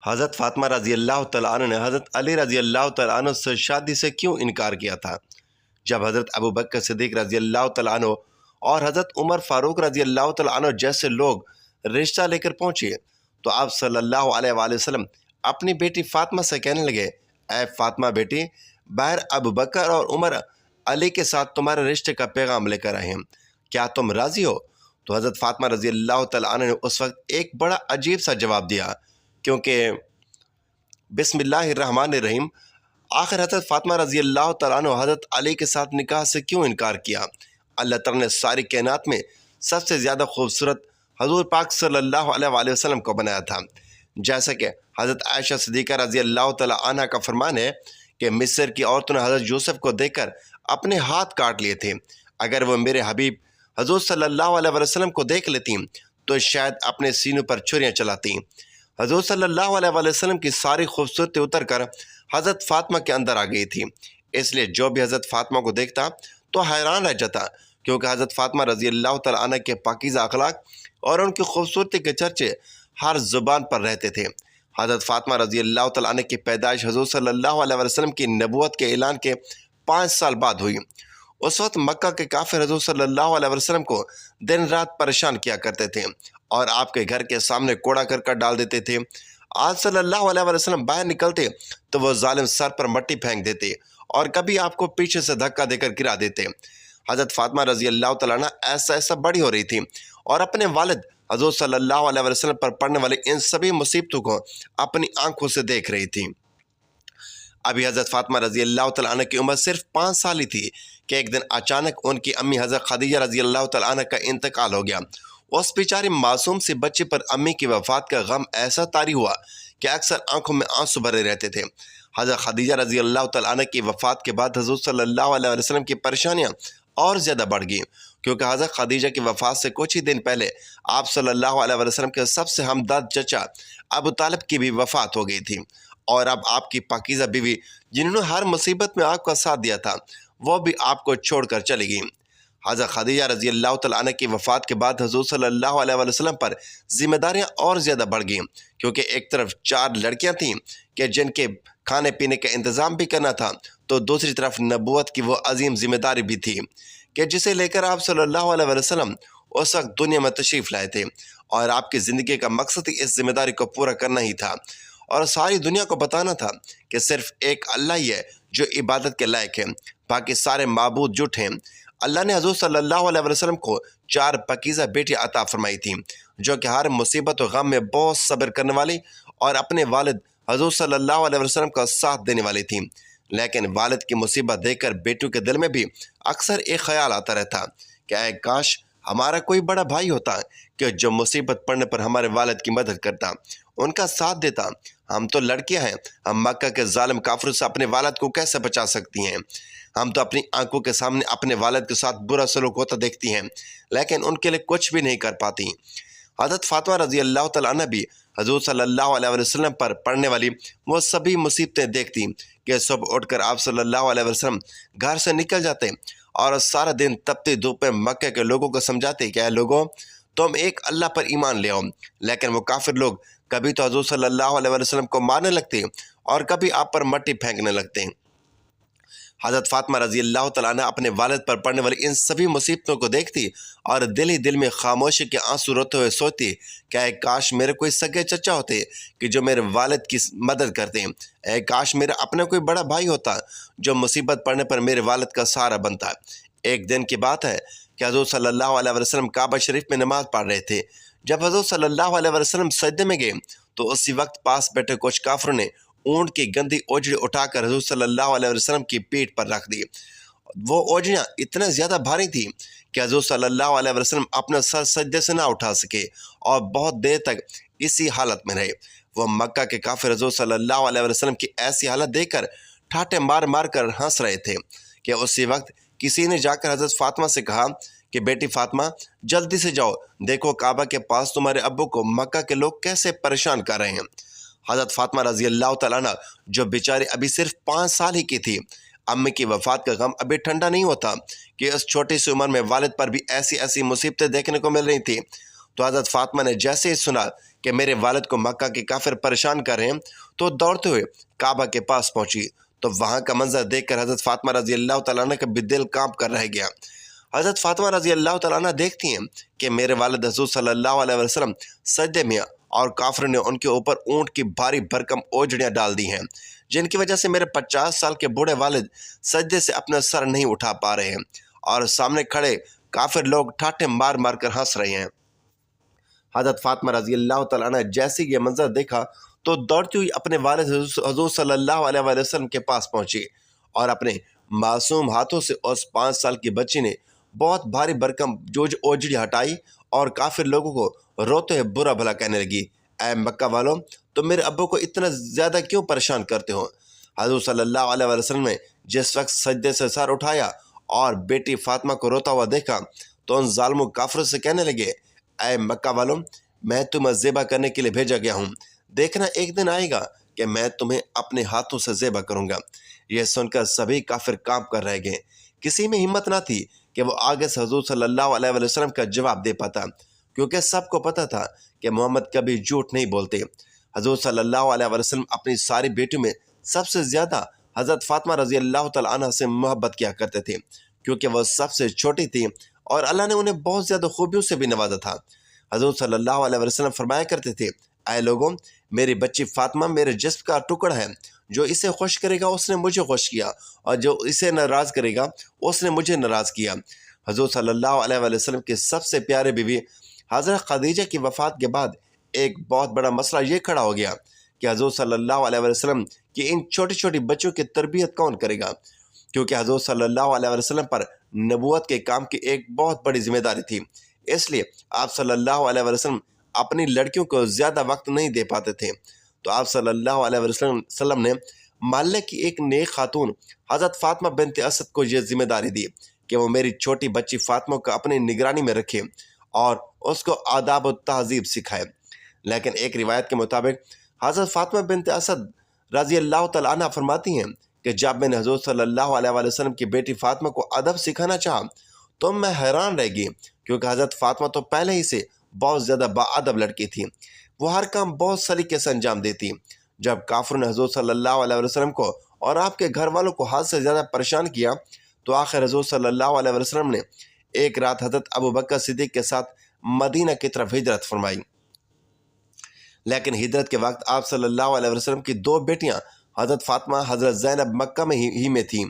حضرت فاطمہ رضی اللہ تعالیٰ عنہ نے حضرت علی رضی اللہ تعالیٰ عنہ سے شادی سے کیوں انکار کیا تھا؟ جب حضرت ابو بکر صدیق رضی اللہ تعالیٰ عنہ اور حضرت عمر فاروق رضی اللہ تعالیٰ عنہ جیسے لوگ رشتہ لے کر پہنچے تو آپ صلی اللہ علیہ وآلہ وسلم اپنی بیٹی فاطمہ سے کہنے لگے، اے فاطمہ بیٹی، باہر ابو بکر اور عمر علی کے ساتھ تمہارے رشتے کا پیغام لے کر آئے ہیں، کیا تم راضی ہو؟ تو حضرت فاطمہ رضی اللہ تعالیٰ عنہ نے اس وقت ایک بڑا عجیب سا جواب دیا، کیونکہ بسم اللہ الرحمن الرحیم، آخر حضرت فاطمہ رضی اللہ تعالیٰ عنہ حضرت علی کے ساتھ نکاح سے کیوں انکار کیا؟ اللہ تعالیٰ نے ساری کائنات میں سب سے زیادہ خوبصورت حضور پاک صلی اللہ علیہ وآلہ وسلم کو بنایا تھا، جیسا کہ حضرت عائشہ صدیقہ رضی اللہ تعالیٰ عنہ کا فرمان ہے کہ مصر کی عورتوں نے حضرت یوسف کو دیکھ کر اپنے ہاتھ کاٹ لیے تھے، اگر وہ میرے حبیب حضور صلی اللہ علیہ وسلم کو دیکھ لیتی تو شاید اپنے سینوں پر چھریاں چلاتی۔ حضور صلی اللہ علیہ وسلم کی ساری خوبصورتی اتر کر حضرت فاطمہ کے اندر آ گئی تھی، اس لیے جو بھی حضرت فاطمہ کو دیکھتا تو حیران رہ جاتا، کیونکہ حضرت فاطمہ رضی اللہ تعالیٰ عنہ کے پاکیزہ اخلاق اور ان کی خوبصورتی کے چرچے ہر زبان پر رہتے تھے۔ حضرت فاطمہ رضی اللہ تعالیٰ عنہ کی پیدائش حضور صلی اللہ علیہ وسلم کی نبوت کے اعلان کے 5 سال بعد ہوئی۔ اس وقت مکہ کے کافر حضور صلی اللہ علیہ وسلم کو دن رات پریشان کیا کرتے تھے اور آپ کے گھر کے سامنے کوڑا کرکٹ ڈال دیتے تھے۔ آج صلی اللہ علیہ وسلم باہر نکلتے تو وہ ظالم سر پر مٹی پھینک دیتے اور کبھی آپ کو پیچھے سے دھکا دے کر گرا دیتے۔ حضرت فاطمہ رضی اللہ تعالیٰ عنہ ایسا بڑی ہو رہی تھی اور اپنے والد حضور صلی اللہ علیہ وسلم پر پڑنے والی ان سبھی مصیبتوں کو اپنی آنکھوں سے دیکھ رہی تھی۔ ابھی حضرت فاطمہ رضی اللہ تعالیٰ عنہ کی عمر صرف 5 سال ہی تھی کہ ایک دن اچانک ان کی امی حضرت خدیجہ رضی اللہ تعالیٰ عنہ کا انتقال ہو گیا۔ اس بیچاری معصوم سی بچی پر امی کی وفات کا غم ایسا طاری ہوا کہ اکثر آنکھوں میں آنسو بھرے رہتے تھے۔ حضرت خدیجہ رضی اللہ تعالیٰ عنہ کی وفات کے بعد حضور صلی اللہ علیہ وسلم کی پریشانیاں اور زیادہ بڑھ گئیں، کیونکہ حضرت خدیجہ کی وفات سے کچھ ہی دن پہلے آپ صلی اللہ علیہ وسلم کے سب سے ہمدرد چچا ابو طالب کی بھی وفات ہو گئی تھی، اور اب آپ کی پاکیزہ بیوی جنہوں نے ہر مصیبت میں آپ کا ساتھ دیا تھا وہ بھی آپ کو چھوڑ کر چلی گئیں۔ حضرت خدیجہ رضی اللہ تعالیٰ عنہ کی وفات کے بعد حضور صلی اللہ علیہ وسلم پر ذمہ داریاں اور زیادہ بڑھ گئیں، کیونکہ ایک طرف 4 لڑکیاں تھیں کہ جن کے کھانے پینے کا انتظام بھی کرنا تھا، تو دوسری طرف نبوت کی وہ عظیم ذمہ داری بھی تھی کہ جسے لے کر آپ صلی اللہ علیہ وسلم اس وقت دنیا میں تشریف لائے تھے، اور آپ کی زندگی کا مقصد ہی اس ذمہ داری کو پورا کرنا ہی تھا اور ساری دنیا کو بتانا تھا کہ صرف ایک اللہ ہی ہے جو عبادت کے لائق ہے، باقی سارے معبود جھوٹ ہیں۔ اللہ نے حضور صلی اللہ علیہ وسلم کو 4 پاکیزہ بیٹی عطا فرمائی تھی، جو کہ ہر مصیبت و غم میں بہت صبر کرنے والی اور اپنے والد حضور صلی اللہ علیہ وسلم کا ساتھ دینے والی تھیں۔ لیکن والد کی مصیبت دیکھ کر بیٹوں کے دل میں بھی اکثر ایک خیال آتا رہتا کہ اے کاش ہمارا کوئی بڑا بھائی ہوتا کہ جو مصیبت پڑنے پر ہمارے والد کی مدد کرتا، ان کا ساتھ دیتا۔ ہم تو لڑکیاں ہیں، ہم مکہ کے ظالم کافروں سے اپنے والد کو کیسے بچا سکتی ہیں؟ ہم تو اپنی آنکھوں کے سامنے اپنے والد کے ساتھ برا سلوک ہوتا دیکھتی ہیں، لیکن ان کے لیے کچھ بھی نہیں کر پاتی۔ حضرت فاطمہ رضی اللہ تعالیٰ عنہ بھی حضور صلی اللہ علیہ وسلم پر پڑنے والی وہ سبھی مصیبتیں دیکھتی کہ صبح اٹھ کر آپ صلی اللہ علیہ وسلم گھر سے نکل جاتے اور سارا دن تپتی دھوپ میں مکہ کے لوگوں کو سمجھاتے کہ اے لوگوں، تم ایک اللہ پر ایمان لے آؤ، لیکن وہ کافر لوگ کبھی تو حضور صلی اللہ علیہ وسلم کو مارنے لگتے اور کبھی آپ پر مٹی پھینکنے لگتے۔ حضرت فاطمہ رضی اللہ تعالیٰ عنہ اپنے والد پر پڑنے والی ان سبھی مصیبتوں کو دیکھتی اور دل ہی دل میں خاموشی کے آنسو روتے ہوئے سوچتی کہ اے کاش میرے کوئی سگے چچا ہوتے کہ جو میرے والد کی مدد کرتے، اے کاش میرا اپنا کوئی بڑا بھائی ہوتا جو مصیبت پڑنے پر میرے والد کا سہارا بنتا۔ ایک دن کی بات ہے کہ حضور صلی اللہ علیہ وسلم کعبہ شریف میں نماز پڑھ رہے تھے۔ جب حضور صلی اللہ علیہ وسلم سجدے میں گئے تو اسی وقت پاس بیٹھے کچھ کافروں نے اونٹ کی گندی اوجڑی اٹھا کر حضور صلی اللہ علیہ وسلم کی پیٹھ پر رکھ دی۔ وہ اوجڑیاں اتنا زیادہ بھاری تھی کہ حضور صلی اللہ علیہ وسلم اپنا سر سجدے سے نہ اٹھا سکے اور بہت دیر تک اسی حالت میں رہے۔ وہ مکہ کے کافر حضور صلی اللہ علیہ وسلم کی ایسی حالت دیکھ کر ٹھاٹے مار مار کر ہنس رہے تھے کہ اسی وقت کسی نے جا کر حضرت فاطمہ سے کہا کہ بیٹی فاطمہ، جلدی سے جاؤ، دیکھو کعبہ کے پاس تمہارے ابو کو مکہ کے لوگ کیسے پریشان کر رہے ہیں۔ حضرت فاطمہ رضی اللہ تعالیٰ عنہ جو بیچاری ابھی صرف 5 سال ہی کی تھی، امی کی وفات کا غم ابھی ٹھنڈا نہیں ہوتا کہ اس چھوٹی سی عمر میں والد پر بھی ایسی مصیبتیں دیکھنے کو مل رہی تھی، تو حضرت فاطمہ نے جیسے ہی سنا کہ میرے والد کو مکہ کے کافر پریشان کر رہے ہیں تو دوڑتے ہوئے کعبہ کے پاس پہنچی، تو وہاں کا منظر دیکھ کر حضرت فاطمہ رضی اللہ تعالیٰ عنہ کا بھی دل کانپ کر رہ گیا۔ حضرت فاطمہ رضی اللہ تعالیٰ عنہ دیکھتی ہیں کہ میرے والد حضور صلی اللہ علیہ وسلم سجدے میں اور کافروں نے ان کے اوپر اونٹ کی بھاری بھرکم اوجڑیاں ڈال دی ہیں، جن کی وجہ سے میرے 50 سال کے بوڑھے والد سجدے سے اپنا سر نہیں اٹھا پا رہے ہیں اور سامنے کھڑے کافر لوگ ٹھاٹھے مار مار کر ہنس رہے ہیں۔ حضرت فاطمہ رضی اللہ تعالیٰ عنہ جیسے یہ منظر دیکھا تو دوڑتی ہوئی اپنے والد حضور صلی اللہ علیہ وسلم کے پاس پہنچی اور اپنے معصوم ہاتھوں سے اس 5 سال کی بچی نے بہت بھاری بھرکم اوجڑی ہٹائی اور کافر لوگوں کو روتے ہوئے برا بھلا کہنے لگی، اے مکہ والوں، تم میرے ابو کو اتنا زیادہ کیوں پریشان کرتے ہو؟ حضور صلی اللہ علیہ وسلم نے جس وقت سجدے سے سر اٹھایا اور بیٹی فاطمہ کو روتا ہوا دیکھا تو ان ظالموں کافروں سے کہنے لگے، اے مکہ والوں، میں تمہیں ذبح کرنے کے لیے بھیجا گیا ہوں، دیکھنا ایک دن آئے گا کہ میں تمہیں اپنے ہاتھوں سے ذبح کروں گا۔ یہ سن کر سبھی کافر کانپ کر رہ گئے، کسی میں ہمت نہ تھی کہ وہ آگے سے حضور صلی اللہ علیہ وسلم کا جواب دے پاتا، کیونکہ سب کو پتہ تھا کہ محمد کبھی جھوٹ نہیں بولتے۔ حضور صلی اللہ علیہ وسلم اپنی ساری بیٹیوں میں سب سے زیادہ حضرت فاطمہ رضی اللہ تعالیٰ عنہ سے محبت کیا کرتے تھے، کیونکہ وہ سب سے چھوٹی تھی اور اللہ نے انہیں بہت زیادہ خوبیوں سے بھی نوازا تھا۔ حضور صلی اللہ علیہ وسلم فرمایا کرتے تھے، اے لوگوں، میری بچی فاطمہ میرے جسم کا ٹکڑا ہے، جو اسے خوش کرے گا اس نے مجھے خوش کیا اور جو اسے ناراض کرے گا اس نے مجھے ناراض کیا۔ حضور صلی اللہ علیہ وسلم کی سب سے پیارے بیوی حضرت خدیجہ کی وفات کے بعد ایک بہت بڑا مسئلہ یہ کھڑا ہو گیا کہ حضور صلی اللہ علیہ وسلم کی ان چھوٹی چھوٹی بچوں کی تربیت کون کرے گا، کیونکہ حضور صلی اللہ علیہ وسلم پر نبوت کے کام کی ایک بہت بڑی ذمہ داری تھی۔ اس لیے آپ صلی اللہ علیہ وسلم اپنی لڑکیوں کو زیادہ وقت نہیں دے پاتے تھے، تو آپ صلی اللہ علیہ وسلم نے محلے کی ایک نیک خاتون حضرت فاطمہ بنت اسد کو یہ ذمہ داری دی کہ وہ میری چھوٹی بچی فاطمہ کو اپنی نگرانی میں رکھے اور اس کو آداب و تہذیب سکھائے۔ لیکن ایک روایت کے مطابق حضرت فاطمہ بنت اسد رضی اللہ تعالیٰ عنہ فرماتی ہیں کہ جب میں نے حضور صلی اللہ علیہ وسلم کی بیٹی فاطمہ کو ادب سکھانا چاہا تو میں حیران رہ گئی، کیونکہ حضرت فاطمہ تو پہلے ہی سے بہت زیادہ باادب لڑکی تھی، وہ ہر کام بہت سلیقے سے انجام دیتی۔ جب کافروں نے حضور صلی اللہ علیہ وسلم کو اور آپ کے گھر والوں کو حد سے زیادہ پریشان کیا تو آخر حضور صلی اللہ علیہ وسلم نے ایک رات حضرت ابوبکر صدیق کے ساتھ مدینہ کی طرف ہجرت فرمائی۔ لیکن ہجرت کے وقت آپ صلی اللہ علیہ وسلم کی 2 بیٹیاں حضرت فاطمہ حضرت زینب مکہ میں ہی میں تھیں،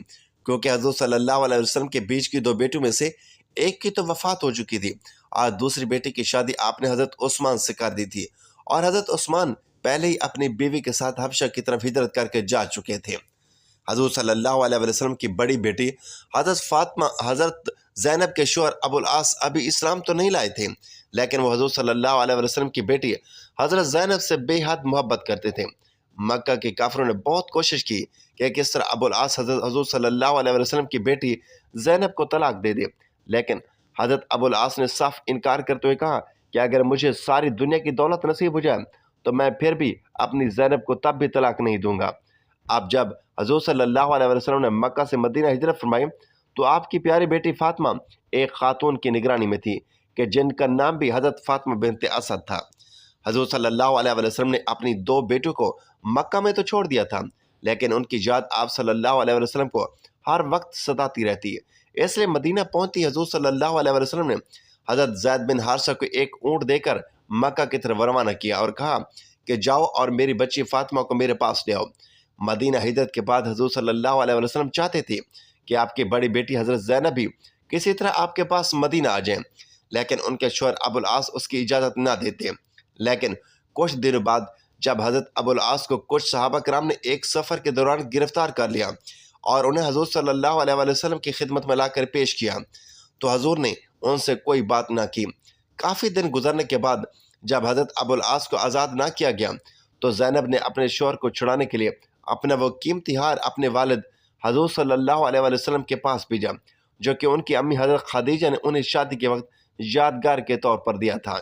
کیونکہ حضور صلی اللہ علیہ وسلم کے بیچ کی 2 بیٹیوں میں سے ایک کی تو وفات ہو چکی تھی اور دوسری بیٹی کی شادی آپ نے حضرت عثمان سے کر دی تھی، اور حضرت عثمان پہلے ہی اپنی بیوی کے ساتھ حبشہ کی طرف ہجرت کر کے جا چکے تھے۔ حضور صلی اللہ علیہ وسلم کی بڑی بیٹی حضرت فاطمہ حضرت زینب کے شوہر ابو العاص ابھی اسلام تو نہیں لائے تھے، لیکن وہ حضور صلی اللہ علیہ وسلم کی بیٹی حضرت زینب سے بے حد محبت کرتے تھے۔ مکہ کے کافروں نے بہت کوشش کی کہ کس طرح ابو العاص حضور صلی اللہ علیہ وسلم کی بیٹی زینب کو طلاق دے دے، لیکن حضرت ابو العاص نے صاف انکار کرتے ہوئے کہا کہ اگر مجھے ساری دنیا کی دولت نصیب ہو جائے تو میں پھر بھی اپنی زینب کو تب بھی طلاق نہیں دوں گا۔ اب جب حضور صلی اللہ علیہ وسلم نے مکہ سے مدینہ ہجرت فرمائی تو آپ کی پیاری بیٹی فاطمہ ایک خاتون کی نگرانی میں تھی کہ جن کا نام بھی حضرت فاطمہ بنت اسد تھا۔ حضور صلی اللہ علیہ وسلم نے اپنی 2 بیٹوں کو مکہ میں تو چھوڑ دیا تھا، لیکن ان کی یاد آپ صلی اللہ علیہ وسلم کو ہر وقت ستاتی رہتی ہے، اس لیے مدینہ پہنچتی حضور صلی اللہ علیہ وسلم نے حضرت زید بن حارثہ کو ایک اونٹ دے کر مکہ کی طرف روانہ کیا اور کہا کہ جاؤ اور میری بچی فاطمہ کو میرے پاس لے آؤ۔ مدینہ ہجرت کے بعد حضور صلی اللہ علیہ وسلم چاہتے تھے کہ آپ کی بڑی بیٹی حضرت زینب بھی کسی طرح آپ کے پاس مدینہ آ جائیں، لیکن ان کے شوہر ابو العاص اس کی اجازت نہ دیتے۔ لیکن کچھ دنوں بعد جب حضرت ابو العاص کو کچھ صحابہ کرام نے ایک سفر کے دوران گرفتار کر لیا اور انہیں حضور صلی اللہ علیہ وسلم کی خدمت میں لا کر پیش کیا تو حضور نے ان سے کوئی بات نہ کی۔ کافی دن گزرنے کے بعد جب حضرت ابو العاص کو آزاد نہ کیا گیا تو زینب نے اپنے شوہر کو چھڑانے کے لیے اپنا وہ قیمتی ہار اپنے والد حضور صلی اللہ علیہ وسلم کے پاس بھیجا، جو کہ ان کی امی حضرت خدیجہ نے انہیں شادی کے وقت یادگار کے طور پر دیا تھا۔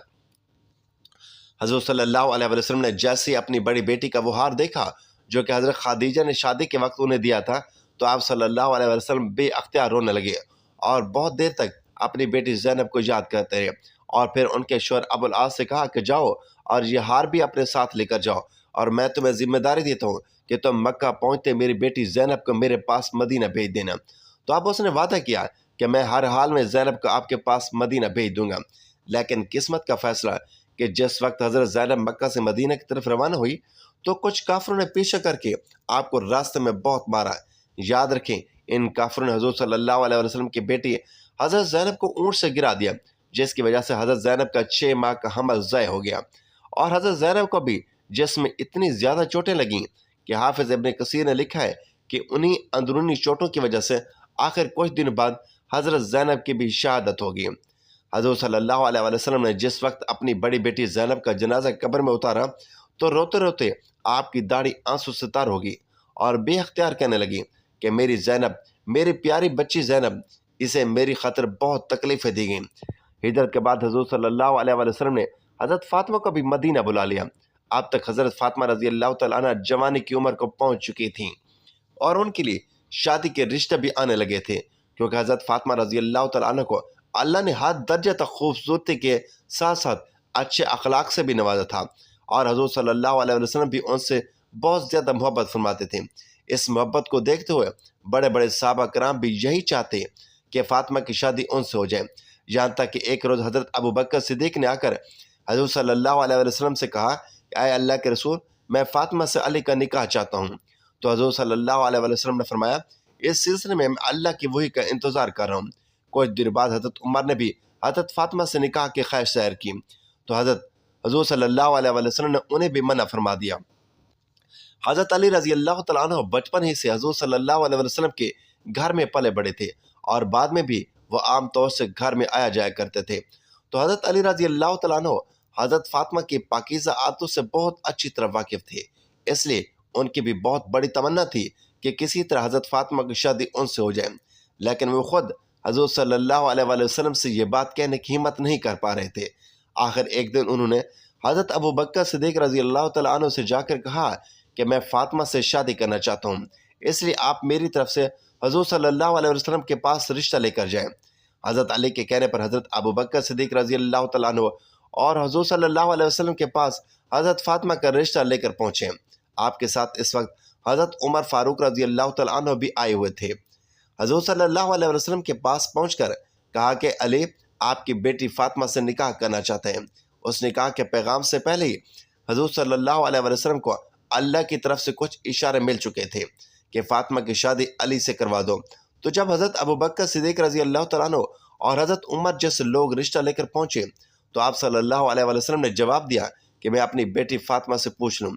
حضور صلی اللہ علیہ وسلم نے جیسے ہی اپنی بڑی بیٹی کا وہ ہار دیکھا جو کہ حضرت خدیجہ نے شادی کے وقت انہیں دیا تھا تو آپ صلی اللہ علیہ وسلم بے اختیار رونے لگے اور بہت دیر تک اپنی بیٹی زینب کو یاد کرتے رہے اور پھر ان کے شوہر ابو العاص سے کہا کہ جاؤ اور یہ ہار بھی اپنے ساتھ لے کر جاؤ، اور میں تمہیں ذمہ داری دیتا ہوں کہ تم مکہ پہنچتے میری بیٹی زینب کو میرے پاس مدینہ بھیج دینا۔ تو اب اس نے وعدہ کیا کہ میں ہر حال میں زینب کو آپ کے پاس مدینہ بھیج دوں گا۔ لیکن قسمت کا فیصلہ کہ جس وقت حضرت زینب مکہ سے مدینہ کی طرف روانہ ہوئی تو کچھ کافروں نے پیچھے کر کے آپ کو راستے میں بہت مارا۔ یاد رکھیں، ان کافروں نے حضور صلی اللہ علیہ وسلم کی بیٹی حضرت زینب کو اونٹ سے گرا دیا، جس کی وجہ سے حضرت زینب کا 6 ماہ کا حمل ضائع ہو گیا، اور حضرت زینب کو بھی جسم میں اتنی زیادہ چوٹیں لگیں کہ حافظ ابن کثیر نے لکھا ہے کہ انہی اندرونی چوٹوں کی وجہ سے آخر کچھ دن بعد حضرت زینب کی بھی شہادت ہوگی۔ حضور صلی اللہ علیہ وسلم نے جس وقت اپنی بڑی بیٹی زینب کا جنازہ قبر میں اتارا تو روتے روتے آپ کی داڑھی آنسو سے تر ہوگی اور بے اختیار کہنے لگی کہ میری زینب، میری پیاری بچی زینب، اسے میری خاطر بہت تکلیفیں دی گئیں۔ ہجرت کے بعد حضور صلی اللہ علیہ وسلم نے حضرت فاطمہ کو بھی مدینہ بلا لیا۔ اب تک حضرت فاطمہ رضی اللہ تعالیٰ عنہ جوانی کی عمر کو پہنچ چکی تھیں اور ان کے لیے شادی کے رشتے بھی آنے لگے تھے، کیونکہ حضرت فاطمہ رضی اللہ تعالیٰ عنہ کو اللہ نے ہر درجے تک خوبصورتی کے ساتھ ساتھ اچھے اخلاق سے بھی نوازا تھا، اور حضور صلی اللہ علیہ وسلم بھی ان سے بہت زیادہ محبت فرماتے تھے۔ اس محبت کو دیکھتے ہوئے بڑے بڑے صحابہ کرام بھی یہی چاہتے کہ فاطمہ کی شادی ان سے ہو جائے، یہاں تک کہ ایک روز حضرت ابو بکر صدیق نے آ کر حضور صلی اللہ علیہ وسلم سے کہا کہ اے اللہ کے رسول، میں فاطمہ سے علی کا نکاح چاہتا ہوں۔ تو حضور صلی اللہ علیہ وسلم نے فرمایا، اس سلسلے میں اللہ کی وحی کا انتظار کر رہا ہوں۔ کچھ دیر بعد حضرت عمر نے بھی حضرت فاطمہ سے نکاح کی خواہش ظاہر کی تو حضور صلی اللہ علیہ وسلم نے انہیں بھی منع فرما دیا۔ حضرت علی رضی اللہ تعالیٰ عنہ بچپن ہی سے حضور صلی اللہ علیہ وسلم کے گھر میں پلے بڑے تھے، اور بعد میں بھی وہ عام طور سے گھر میں آیا جایا کرتے تھے۔ تو حضرت علی رضی اللہ تعالیٰ عنہ حضرت فاطمہ کی پاکیزہ عادتوں سے بہت اچھی طرح واقف تھے، اس لیے ان کی بھی بہت بڑی تمنا تھی کہ کسی طرح حضرت فاطمہ کی شادی ان سے ہو جائے، لیکن وہ خود حضور صلی اللہ علیہ وسلم سے یہ بات کہنے کی ہمت نہیں کر پا رہے تھے۔ آخر ایک دن انہوں نے حضرت ابو بکر صدیق رضی اللہ تعالیٰ عنہ سے جا کر کہا کہ میں فاطمہ سے شادی کرنا چاہتا ہوں، اس لیے آپ میری طرف سے حضور صلی اللہ علیہ وسلم کے پاس رشتہ لے کر جائیں۔ حضرت علی کے کہنے پر حضرت ابو بکر صدیق رضی اللہ تعالیٰ عنہ اور حضور صلی اللہ علیہ وسلم کے پاس حضرت فاطمہ کا رشتہ لے کر پہنچے۔ آپ کے ساتھ اس وقت حضرت عمر فاروق رضی اللہ تعالیٰ عنہ بھی آئے ہوئے تھے۔ حضور صلی اللہ علیہ وسلم کے پاس پہنچ کر کہا کہ علی آپ کی بیٹی فاطمہ سے نکاح کرنا چاہتے ہیں۔ اس نے کہا کہ پیغام سے پہلے ہی حضور صلی اللہ علیہ وسلم کو اللہ کی طرف سے کچھ اشارے مل چکے تھے کہ فاطمہ کی شادی علی سے کروا دو۔ تو جب حضرت ابو بکر صدیق رضی اللہ تعالیٰ عنہ اور حضرت عمر جیسے لوگ رشتہ لے کر پہنچے تو آپ صلی اللہ علیہ وسلم نے جواب دیا کہ میں اپنی بیٹی فاطمہ سے پوچھ لوں۔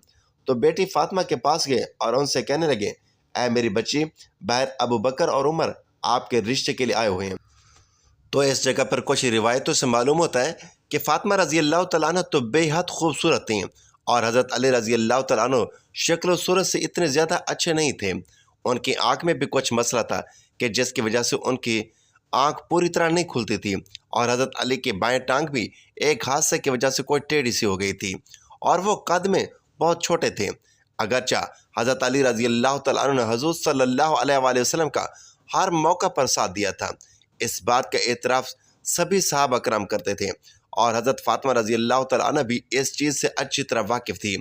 تو بیٹی فاطمہ کے پاس گئے اور ان سے کہنے لگے، اے میری بچی، باہر ابو بکر اور عمر آپ کے رشتے کے لیے آئے ہوئے ہیں۔ تو اس جگہ پر کچھ روایتوں سے معلوم ہوتا ہے کہ فاطمہ رضی اللہ تعالیٰ عنہ تو بے حد خوبصورت تھیں، اور حضرت علی رضی اللہ تعالیٰ عنہ شکل و صورت سے اتنے زیادہ اچھے نہیں تھے۔ ان کی آنکھ میں بھی کچھ مسئلہ تھا کہ جس کی وجہ سے ان کی آنکھ پوری طرح نہیں کھلتی تھی، اور حضرت علی کی بائیں ٹانگ بھی ایک حادثے کی وجہ سے کوئی ٹیڑھی سی ہو گئی تھی، اور وہ قد میں بہت چھوٹے تھے۔ اگرچہ حضرت علی رضی اللہ تعالیٰ عنہ نے حضور صلی اللہ علیہ وآلہ وسلم کا ہر موقع پر ساتھ دیا تھا، اس بات کا اعتراف سبھی صحابہ کرام کرتے تھے، اور حضرت فاطمہ رضی اللہ تعالیٰ عنہ بھی اس چیز سے اچھی طرح واقف تھی،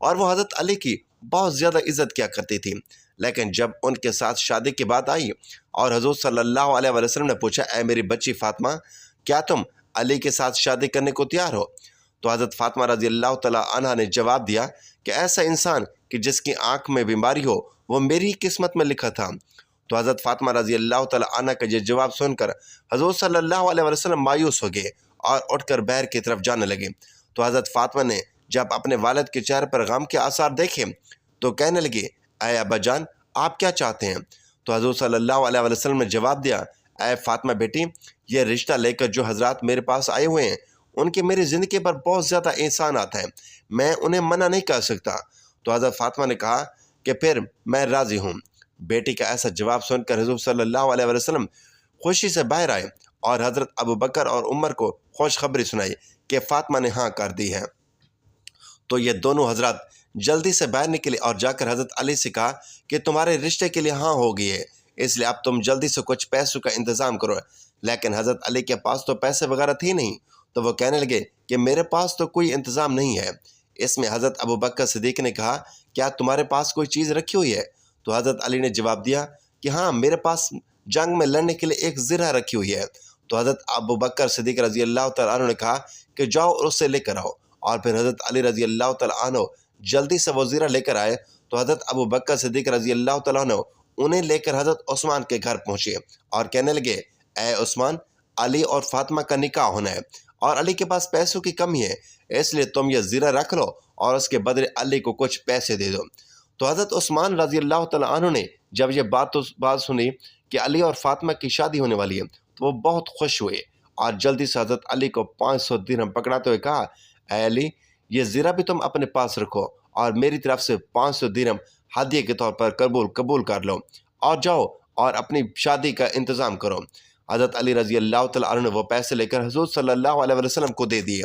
اور وہ حضرت علی کی بہت زیادہ عزت کیا کرتی تھی۔ لیکن جب ان کے ساتھ شادی کی بات آئی اور حضور صلی اللہ علیہ وسلم نے پوچھا، اے میری بچی فاطمہ، کیا تم علی کے ساتھ شادی کرنے کو تیار ہو؟ تو حضرت فاطمہ رضی اللہ تعالیٰ عنہ نے جواب دیا کہ ایسا انسان کہ جس کی آنکھ میں بیماری ہو وہ میری قسمت میں لکھا تھا۔ تو حضرت فاطمہ رضی اللہ تعالیٰ عنہ کا یہ جواب سن کر حضور صلی اللہ علیہ وسلم مایوس ہو گئے اور اٹھ کر باہر کی طرف جانے لگے۔ تو حضرت فاطمہ نے جب اپنے والد کے چہرے پر غم کے آثار دیکھے تو کہنے لگے، اے ابا جان، آپ کیا چاہتے ہیں؟ تو حضور صلی اللہ علیہ وسلم نے جواب دیا، اے فاطمہ بیٹی، یہ رشتہ لے کر جو حضرات میرے پاس آئے ہوئے ہیں ان کے میری زندگی پر بہت زیادہ احسانات ہیں، میں انہیں منع نہیں کر سکتا۔ تو حضرت فاطمہ نے کہا کہ پھر میں راضی ہوں۔ بیٹی کا ایسا جواب سن کر حضور صلی اللہ علیہ وسلم خوشی سے باہر آئے اور حضرت ابو بکر اور عمر کو خوشخبری سنائی کہ فاطمہ نے ہاں کر دی ہے۔ تو یہ دونوں حضرات جلدی سے باہر نکلے اور جا کر حضرت علی سے کہا کہ تمہارے رشتے کے لیے ہاں ہو گئی ہے، اس لیے اب تم جلدی سے کچھ پیسوں کا انتظام کرو۔ لیکن حضرت علی کے پاس تو پیسے وغیرہ تھے نہیں، تو وہ کہنے لگے کہ میرے پاس تو کوئی انتظام نہیں ہے۔ اس میں حضرت ابو بکر صدیق نے کہا کیا تمہارے پاس کوئی چیز رکھی ہوئی ہے؟ تو حضرت علی نے جواب دیا کہ ہاں میرے پاس جنگ میں لڑنے کے لیے ایک زرہ رکھی ہوئی ہے۔ تو حضرت ابو بکر صدیق رضی اللہ تعالیٰ عنہ نے کہا کہ جاؤ اور اسے لے کر آؤ، اور پھر حضرت علی رضی اللہ تعالیٰ عنہ جلدی سے وہ زرہ لے کر آئے۔ تو حضرت ابو بکر صدیق رضی اللہ تعالیٰ عنہ انہیں لے کر حضرت عثمان کے گھر پہنچے اور کہنے لگے اے عثمان، علی اور فاطمہ کا نکاح ہونا ہے اور علی کے پاس پیسوں کی کمی ہے، اس لیے تم یہ زرہ رکھ لو اور اس کے بدلے علی کو کچھ پیسے دے دو۔ تو حضرت عثمان رضی اللہ تعالیٰ عنہ نے جب یہ بات سنی کہ علی اور فاطمہ کی شادی ہونے والی ہے تو وہ بہت خوش ہوئے اور جلدی سے حضرت علی کو 500 درہم پکڑاتے ہوئے کہا اے علی، یہ زرہ بھی تم اپنے پاس رکھو اور میری طرف سے 500 درہم ہدیے کے طور پر قبول کر لو اور جاؤ اور اپنی شادی کا انتظام کرو۔ حضرت علی رضی اللہ تعالیٰ عنہ نے وہ پیسے لے کر حضور صلی اللہ علیہ وسلم کو دے دیے،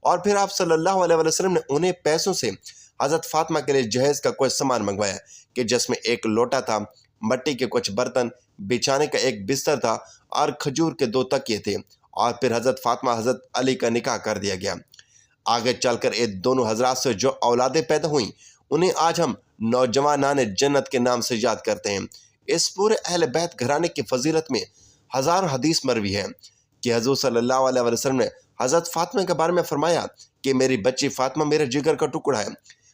اور پھر آپ صلی اللہ علیہ وسلم نے انہیں پیسوں سے حضرت فاطمہ کے لیے جہیز کا کوئی سامان منگوایا کہ جس میں ایک لوٹا تھا، مٹی کے کچھ برتن، بچھانے کا ایک بستر تھا اور کھجور کے 2 تکیے تھے، اور پھر حضرت فاطمہ حضرت علی کا نکاح کر دیا گیا۔ آگے چل کر یہ دونوں حضرات سے جو اولادیں پیدا ہوئیں انہیں آج ہم نوجوانان جنت کے نام سے یاد کرتے ہیں۔ اس پورے اہل بیت گھرانے کی فضیلت میں ہزاروں حدیث مروی ہے کہ حضور صلی اللہ علیہ وسلم نے حضرت فاطمہ کے بارے میں فرمایا کہ میری بچی فاطمہ میرے جگر کا ٹکڑا ہے،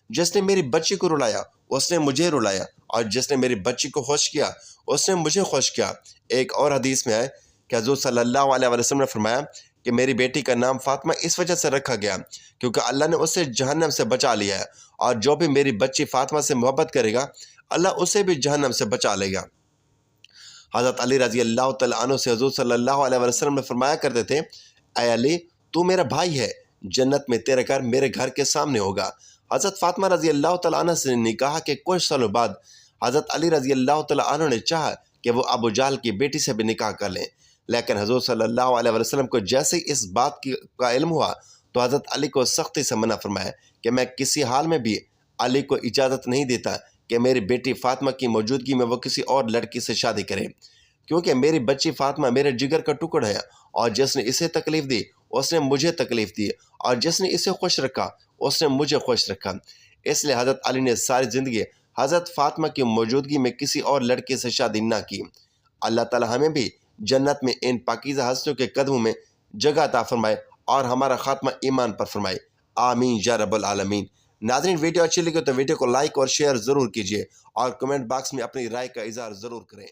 جس نے میری بچی کو رلایا اس نے مجھے رلایا، اور جس نے میری بچی کو خوش کیا اس نے مجھے خوش کیا۔ ایک اور حدیث میں ہے کہ حضور صلی اللہ علیہ وسلم نے فرمایا کہ میری بیٹی کا نام فاطمہ اس وجہ سے رکھا گیا کیونکہ اللہ نے اسے جہنم سے بچا لیا ہے، اور جو بھی میری بچی فاطمہ سے محبت کرے گا اللہ اسے بھی جہنم سے بچا لے گا۔ حضرت علی رضی اللہ تعالیٰ عنہ سے حضور صلی اللہ علیہ وسلم نے فرمایا کرتے تھے اے علی، تو میرا بھائی ہے، جنت میں تیرا گھر میرے گھر کے سامنے ہوگا۔ حضرت فاطمہ رضی اللہ تعالیٰ عنہ سے نکاح کے کچھ سالوں بعد حضرت علی رضی اللہ تعالیٰ عنہ نے چاہا کہ وہ ابو جہل کی بیٹی سے بھی نکاح کر لیں، لیکن حضور صلی اللہ علیہ وسلم کو جیسے اس بات کا علم ہوا تو حضرت علی کو سختی سے منع فرمایا کہ میں کسی حال میں بھی علی کو اجازت نہیں دیتا کہ میری بیٹی فاطمہ کی موجودگی میں وہ کسی اور لڑکی سے شادی کرے، کیونکہ میری بچی فاطمہ میرے جگر کا ٹکڑ ہے، اور جس نے اسے تکلیف دی اس نے مجھے تکلیف دی، اور جس نے اسے خوش رکھا اس نے مجھے خوش رکھا۔ اس لیے حضرت علی نے ساری زندگی حضرت فاطمہ کی موجودگی میں کسی اور لڑکے سے شادی نہ کی۔ اللہ تعالی ہمیں بھی جنت میں ان پاکیزہ ہستیوں کے قدموں میں جگہ عطا فرمائے اور ہمارا خاتمہ ایمان پر فرمائے، آمین یا رب العالمین۔ ناظرین، ویڈیو اچھی لگے تو ویڈیو کو لائک اور شیئر ضرور کیجیے اور کمنٹ باکس میں اپنی رائے کا اظہار ضرور کریں۔